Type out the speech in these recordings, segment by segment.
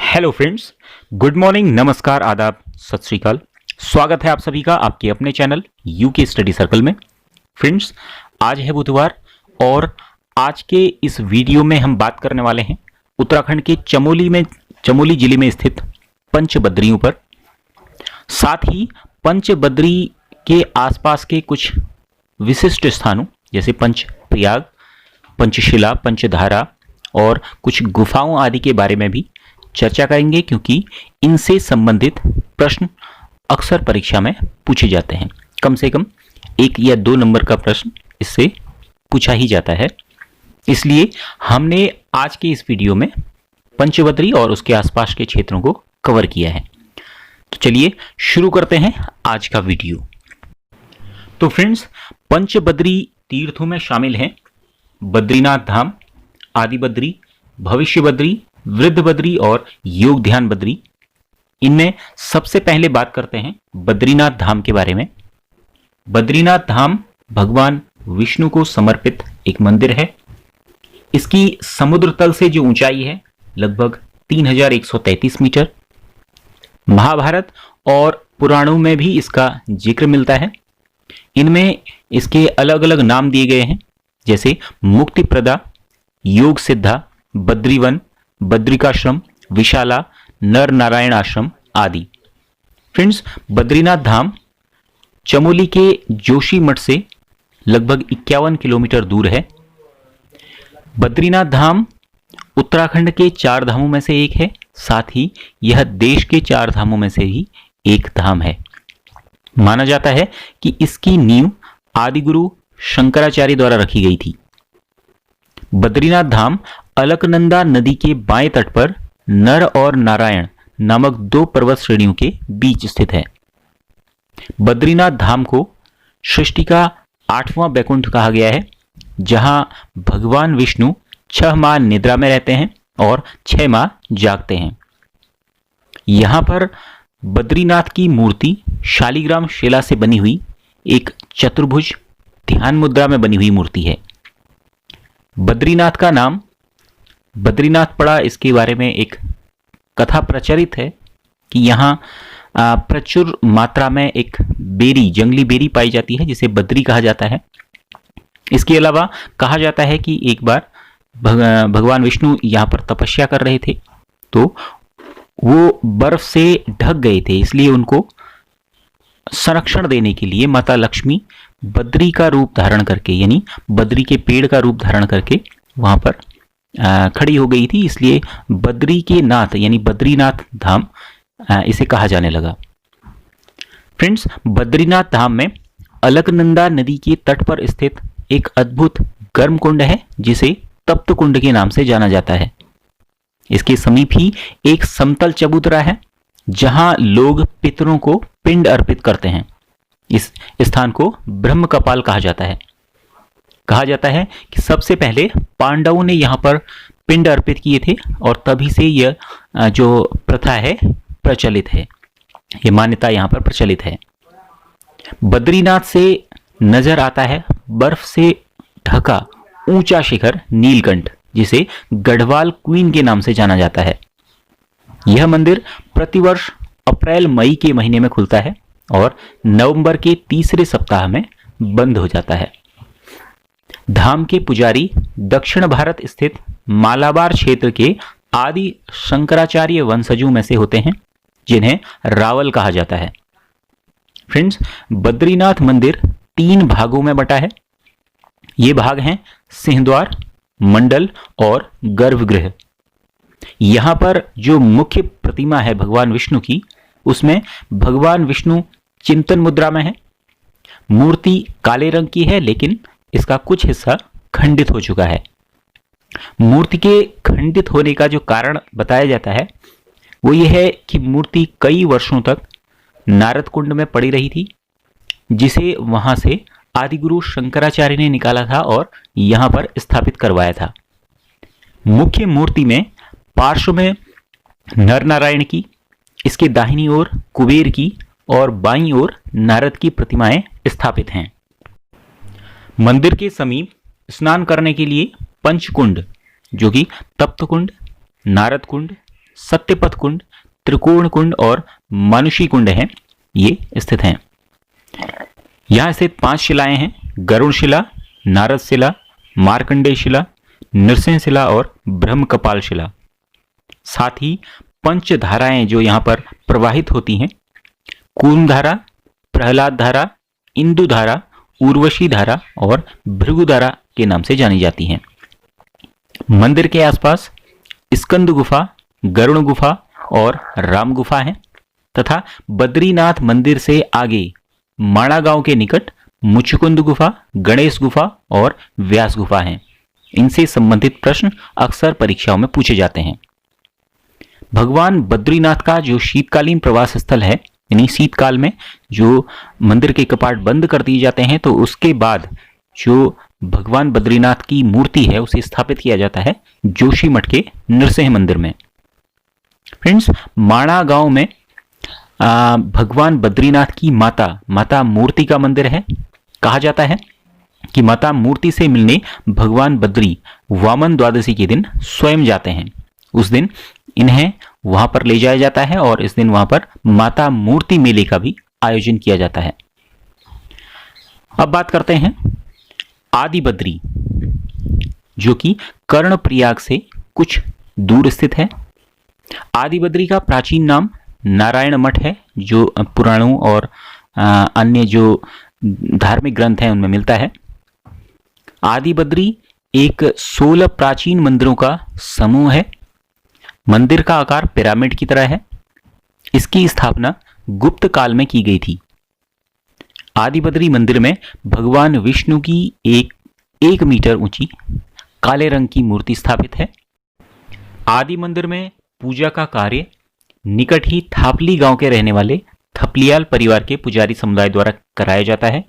Hello friends, good morning, नमस्कार, आदाब, सत श्री अकाल। स्वागत है आप सभी का आपके अपने चैनल यूके स्टडी सर्कल में। फ्रेंड्स, आज है बुधवार और आज के इस वीडियो में हम बात करने वाले हैं उत्तराखंड के चमोली जिले में स्थित पंचबद्रियों पर। साथ ही पंचबद्री के आसपास के कुछ विशिष्ट स्थानों जैसे पंचप्रयाग, पंचशिला, पंचधारा और कुछ गुफाओं आदि के बारे में भी चर्चा करेंगे, क्योंकि इनसे संबंधित प्रश्न अक्सर परीक्षा में पूछे जाते हैं। कम से कम 1 या 2 नंबर का प्रश्न इससे पूछा ही जाता है। इसलिए हमने आज के इस वीडियो में पंचबद्री और उसके आसपास के क्षेत्रों को कवर किया है। तो चलिए शुरू करते हैं आज का वीडियो। तो फ्रेंड्स, पंचबद्री तीर्थों में शामिल हैं बद्रीनाथ धाम, आदि बद्री, भविष्य बद्री, वृद्ध बद्री और योग ध्यान बद्री। इनमें सबसे पहले बात करते हैं बद्रीनाथ धाम के बारे में। बद्रीनाथ धाम भगवान विष्णु को समर्पित एक मंदिर है। इसकी समुद्र तल से जो ऊंचाई है लगभग 3133 मीटर। महाभारत और पुराणों में भी इसका जिक्र मिलता है। इनमें इसके अलग अलग नाम दिए गए हैं, जैसे मुक्तिप्रदा, योग सिद्धा, बद्रीवन, बद्रिकाश्रम, विशाला, नर नारायण आश्रम आदि। फ्रेंड्स, बद्रीनाथ धाम चमोली के जोशी मठ से लगभग 51 किलोमीटर दूर है। बद्रीनाथ धाम उत्तराखंड के 4 धामों में से एक है। साथ ही यह देश के 4 धामों में से ही एक धाम है। माना जाता है कि इसकी नींव आदिगुरु शंकराचार्य द्वारा रखी गई थी। बद्रीनाथ धाम अलकनंदा नदी के बाएं तट पर नर और नारायण नामक 2 पर्वत श्रेणियों के बीच स्थित है। बद्रीनाथ धाम को सृष्टि का 8वां बैकुंठ कहा गया है, जहां भगवान विष्णु 6 माह निद्रा में रहते हैं और 6 माह जागते हैं। यहां पर बद्रीनाथ की मूर्ति शालिग्राम शिला से बनी हुई एक चतुर्भुज ध्यान मुद्रा में बनी हुई मूर्ति है। बद्रीनाथ का नाम बद्रीनाथ पड़ा, इसके बारे में एक कथा प्रचलित है कि यहाँ प्रचुर मात्रा में एक बेरी, जंगली बेरी पाई जाती है, जिसे बद्री कहा जाता है। इसके अलावा कहा जाता है कि एक बार भगवान विष्णु यहाँ पर तपस्या कर रहे थे, तो वो बर्फ से ढक गए थे। इसलिए उनको संरक्षण देने के लिए माता लक्ष्मी बद्री का रूप धारण करके, यानी बद्री के पेड़ का रूप धारण करके वहां पर खड़ी हो गई थी। इसलिए बद्री के नाथ यानी बद्रीनाथ धाम इसे कहा जाने लगा। फ्रेंड्स, बद्रीनाथ धाम में अलकनंदा नदी के तट पर स्थित एक अद्भुत गर्म कुंड है, जिसे तप्त कुंड के नाम से जाना जाता है। इसके समीप ही एक समतल चबूतरा है, जहां लोग पितरों को पिंड अर्पित करते हैं। इस स्थान को ब्रह्म कपाल कहा जाता है। कहा जाता है कि सबसे पहले पांडवों ने यहाँ पर पिंड अर्पित किए थे और तभी से यह जो प्रथा है प्रचलित है, ये मान्यता यहाँ पर प्रचलित है। बद्रीनाथ से नजर आता है बर्फ से ढका ऊंचा शिखर नीलकंठ, जिसे गढ़वाल क्वीन के नाम से जाना जाता है। यह मंदिर प्रतिवर्ष अप्रैल मई के महीने में खुलता है और नवंबर के तीसरे सप्ताह में बंद हो जाता है। धाम के पुजारी दक्षिण भारत स्थित मालाबार क्षेत्र के आदि शंकराचार्य वंशजों में से होते हैं, जिन्हें रावल कहा जाता है। फ्रेंड्स, बद्रीनाथ मंदिर 3 भागों में बटा है। ये भाग हैं सिंहद्वार, मंडल और गर्भगृह। यहां पर जो मुख्य प्रतिमा है भगवान विष्णु की, उसमें भगवान विष्णु चिंतन मुद्रा में है। मूर्ति काले रंग की है, लेकिन इसका कुछ हिस्सा खंडित हो चुका है। मूर्ति के खंडित होने का जो कारण बताया जाता है वो ये है कि मूर्ति कई वर्षों तक नारद कुंड में पड़ी रही थी, जिसे वहां से आदिगुरु शंकराचार्य ने निकाला था और यहां पर स्थापित करवाया था। मुख्य मूर्ति में पार्श्व में नर नारायण की, इसके दाहिनी ओर कुबेर की और बाईं ओर नारद की प्रतिमाएं स्थापित हैं। मंदिर के समीप स्नान करने के लिए पंचकुंड, जो कि तप्त कुंड, नारद कुंड, सत्यपथ कुंड, त्रिकोण कुंड और मानुषी कुंड हैं, ये स्थित हैं। यहां स्थित 5 शिलाएं हैं: गरुड़ शिला, नारद शिला, मार्कंडेय शिला, नृसिंह शिला और ब्रह्म कपाल शिला। साथ ही 5 धाराएं जो यहां पर प्रवाहित होती हैं, कूर्म धारा, प्रहलाद धारा, इंदु धारा, उर्वशी धारा और भृगु धारा के नाम से जानी जाती हैं। मंदिर के आसपास स्कंद गुफा, गरुड़ गुफा और राम गुफा है तथा बद्रीनाथ मंदिर से आगे माणा गांव के निकट मुचकुंद गुफा, गणेश गुफा और व्यास गुफा हैं। इनसे संबंधित प्रश्न अक्सर परीक्षाओं में पूछे जाते हैं। भगवान बद्रीनाथ का जो शीतकालीन प्रवास स्थल है, यानी शीतकाल में जो मंदिर के कपाट बंद कर दिए जाते हैं तो उसके बाद जो भगवान बद्रीनाथ की मूर्ति है उसे स्थापित किया जाता है जोशीमठ के नृसिंह मंदिर में। फ्रेंड्स, माणा गांव में भगवान बद्रीनाथ की माता मूर्ति का मंदिर है। कहा जाता है कि माता मूर्ति से मिलने भगवान बद्री वामन द्वादशी के दिन स्वयं जाते हैं। उस दिन इन्हें वहां पर ले जाया जाता है और इस दिन वहां पर माता मूर्ति मेले का भी आयोजन किया जाता है। अब बात करते हैं आदि बद्री, जो कि कर्णप्रयाग से कुछ दूर स्थित है। आदि बद्री का प्राचीन नाम नारायण मठ है, जो पुराणों और अन्य जो धार्मिक ग्रंथ हैं उनमें मिलता है। आदि बद्री एक 16 प्राचीन मंदिरों का समूह है। मंदिर का आकार पिरामिड की तरह है। इसकी स्थापना गुप्त काल में की गई थी। आदि बद्री मंदिर में भगवान विष्णु की एक मीटर ऊंची काले रंग की मूर्ति स्थापित है। आदि मंदिर में पूजा का कार्य निकट ही थापली गांव के रहने वाले थपलियाल परिवार के पुजारी समुदाय द्वारा कराया जाता है।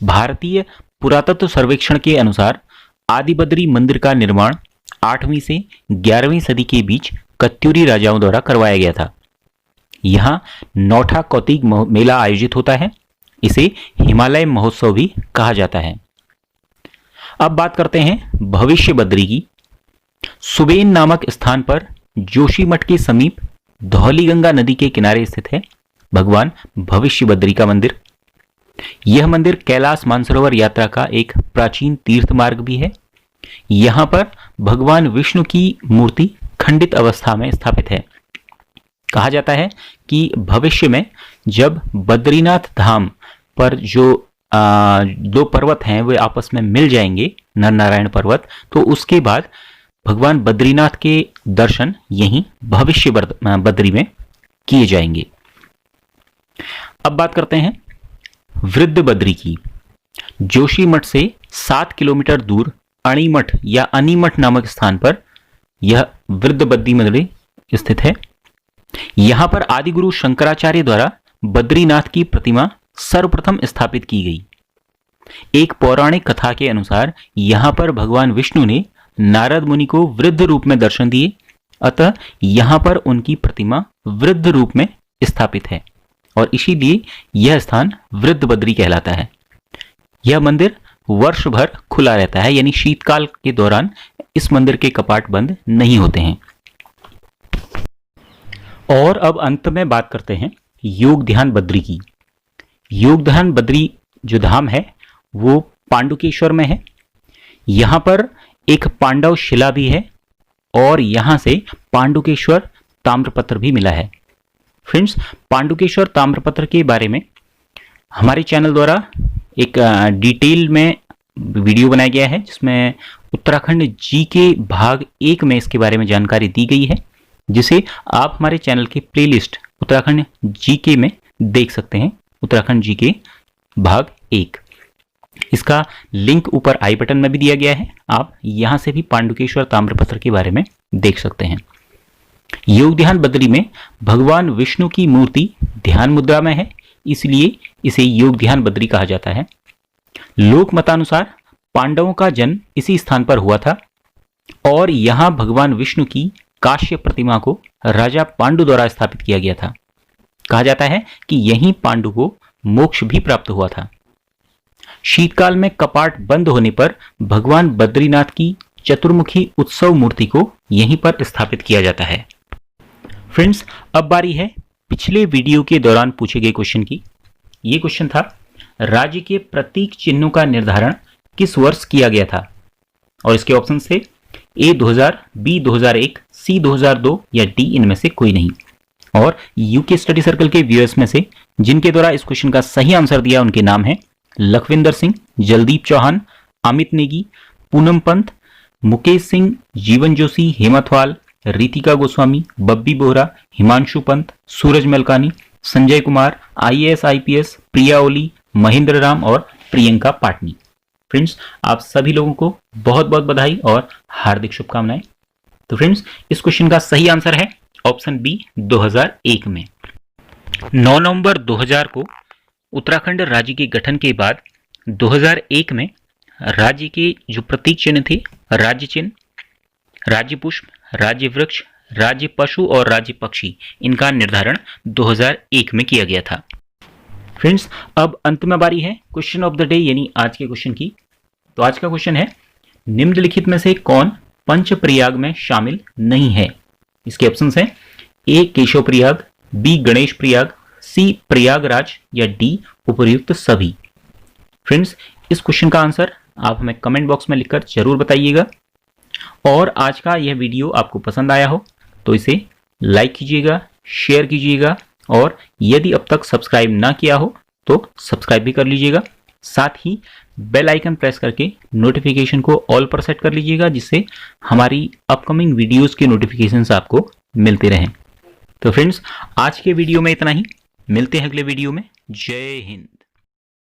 भारतीय पुरातत्व सर्वेक्षण के अनुसार आदि बद्री मंदिर का निर्माण 8वीं से 11वीं सदी के बीच कत्यूरी राजाओं द्वारा करवाया गया था। यहाँ नौठा कौतिक मेला आयोजित होता है। इसे हिमालय महोत्सव भी कहा जाता है। अब बात करते हैं भविष्य बद्री की। सुबेन नामक स्थान पर जोशीमठ के समीप धौलीगंगा नदी के किनारे स्थित है भगवान भविष्य बद्री का मंदिर। यह मंदिर कैलाश मानसरोवर यात्रा का एक प्राचीन तीर्थ मार्ग भी है। यहां पर भगवान विष्णु की मूर्ति खंडित अवस्था में स्थापित है। कहा जाता है कि भविष्य में जब बद्रीनाथ धाम पर जो 2 पर्वत हैं वे आपस में मिल जाएंगे, नर नारायण पर्वत, तो उसके बाद भगवान बद्रीनाथ के दर्शन यहीं भविष्य बद्री में किए जाएंगे। अब बात करते हैं वृद्ध बद्री की। जोशीमठ से 7 किलोमीटर दूर अणिमठ या अनीमठ नामक स्थान पर यह वृद्ध बद्री मंदिर स्थित है। यहां पर आदिगुरु शंकराचार्य द्वारा बद्रीनाथ की प्रतिमा सर्वप्रथम स्थापित की गई। एक पौराणिक कथा के अनुसार यहां पर भगवान विष्णु ने नारद मुनि को वृद्ध रूप में दर्शन दिए, अतः यहां पर उनकी प्रतिमा वृद्ध रूप में स्थापित है और इसीलिए यह स्थान वृद्ध बद्री कहलाता है। यह मंदिर वर्ष भर खुला रहता है, यानी शीतकाल के दौरान इस मंदिर के कपाट बंद नहीं होते हैं। और अब अंत में बात करते हैं योग ध्यान बद्री की। योग ध्यान बद्री जो धाम है वो पांडुकेश्वर में है। यहां पर एक पांडव शिला भी है और यहां से पांडुकेश्वर ताम्रपत्र भी मिला है। फ्रेंड्स, पांडुकेश्वर ताम्रपत्र के बारे में हमारे चैनल द्वारा एक डिटेल में वीडियो बनाया गया है, जिसमें उत्तराखंड जीके भाग 1 में इसके बारे में जानकारी दी गई है, जिसे आप हमारे चैनल के प्लेलिस्ट उत्तराखंड जीके में देख सकते हैं। उत्तराखंड जीके भाग 1, इसका लिंक ऊपर आई बटन में भी दिया गया है। आप यहां से भी पांडुकेश्वर ताम्रपत्र के बारे में देख सकते हैं। योग ध्यान बद्री में भगवान विष्णु की मूर्ति ध्यान मुद्रा में है, इसलिए इसे योग ध्यान बद्री कहा जाता है। लोक मतानुसार पांडवों का जन्म इसी स्थान पर हुआ था और यहां भगवान विष्णु की काश्य प्रतिमा को राजा पांडु द्वारा स्थापित किया गया था। कहा जाता है कि यहीं पांडु को मोक्ष भी प्राप्त हुआ था। शीतकाल में कपाट बंद होने पर भगवान बद्रीनाथ की चतुर्मुखी उत्सव मूर्ति को यहीं पर स्थापित किया जाता है। फ्रेंड्स, अब बारी है पिछले वीडियो के दौरान पूछे गए क्वेश्चन की। ये क्वेश्चन था, राज्य के प्रतीक चिन्हों का निर्धारण किस वर्ष किया गया था? और इसके ऑप्शन थे ए 2000, बी 2001, सी 2002 या डी इनमें से कोई नहीं। और यूके स्टडी सर्कल के व्यूअर्स में से जिनके द्वारा इस क्वेश्चन का सही आंसर दिया उनके नाम हैं लखविंदर सिंह, जलदीप चौहान, अमित नेगी, पूनम पंत, मुकेश सिंह, जीवन जोशी, हेमथवाल, रितिका गोस्वामी, बब्बी बोहरा, हिमांशु पंत, सूरज मलकानी, संजय कुमार, IAS IPS, प्रिया ओली, महेंद्र राम और प्रियंका पाटनी। फ्रेंड्स, आप सभी लोगों को बहुत बहुत बधाई और हार्दिक शुभकामनाएं। तो फ्रेंड्स, इस क्वेश्चन का सही आंसर है ऑप्शन बी 2001 में। 9 नवंबर 2000 को उत्तराखंड राज्य के गठन के बाद 2001 में राज्य के जो प्रतीक चिन्ह थे, राज्य चिन्ह, राज्य पुष्प, राज्य वृक्ष, राज्य पशु और राज्य पक्षी, इनका निर्धारण 2001 में किया गया था। फ्रेंड्स, अब अंत में बारी है क्वेश्चन ऑफ द डे यानी आज के क्वेश्चन की। तो आज का क्वेश्चन है, निम्नलिखित में से कौन पंचप्रयाग में शामिल नहीं है? इसके ऑप्शंस हैं ए केशव प्रयाग, बी गणेश प्रयाग, सी प्रयागराज या डी उपर्युक्त सभी। फ्रेंड्स, इस क्वेश्चन का आंसर आप हमें कमेंट बॉक्स में लिखकर जरूर बताइएगा। और आज का यह वीडियो आपको पसंद आया हो तो इसे लाइक कीजिएगा, शेयर कीजिएगा और यदि अब तक सब्सक्राइब ना किया हो तो सब्सक्राइब भी कर लीजिएगा। साथ ही बेल आइकन प्रेस करके नोटिफिकेशन को ऑल पर सेट कर लीजिएगा, जिससे हमारी अपकमिंग वीडियोस के नोटिफिकेशंस आपको मिलते रहें। तो फ्रेंड्स, आज के वीडियो में इतना ही। मिलते हैं अगले वीडियो में। जय हिंद।